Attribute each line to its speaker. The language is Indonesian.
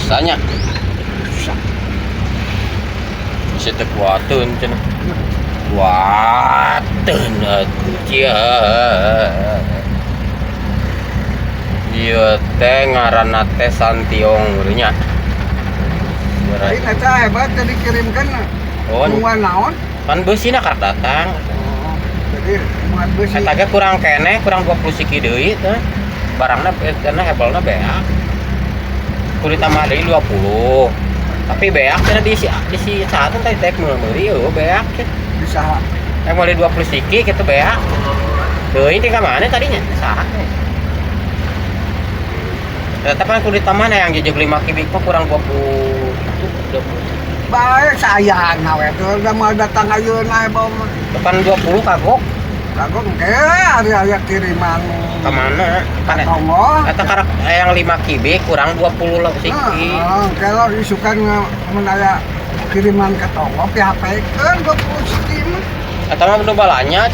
Speaker 1: susahnya.
Speaker 2: Susah.
Speaker 1: Bisa tekuateun cenah. Kuateun atuh cia. Ieu teh ngaranna teh Santiong nya.
Speaker 2: Lain eta hebat tadi kirimkan.
Speaker 1: Oh,
Speaker 2: Muat naon?
Speaker 1: kan beusina karek datang.
Speaker 2: Oh, jadi muat besi.
Speaker 1: Eta ge kurang keneh, kurang 20 siki deui teh. Barangna cenah hebelna beak. Kudu ditambah deui 20. Tapi beak cenah di si satu tadi tek meuli eueuh beak.
Speaker 2: Bisa.
Speaker 1: Yang mulai 20 siki kitu beak. Deui di ka mana tadinya? Saha? Tetap kan kudu ditambah yang jejeg 5 kubik mah kurang 20.
Speaker 2: Baik sayang nawe tuh udah mau datang ayeuna bom.
Speaker 1: Depan 20 kagok.
Speaker 2: Kagok ke area kiriman.
Speaker 1: Ka mana? Kan
Speaker 2: Tongo.
Speaker 1: eta karak yang 5 kubik kurang 20 siki.
Speaker 2: Kalau isukan menaya kiriman ke Tongo PHP kan 20 siki mah.
Speaker 1: Eta mah udah balanya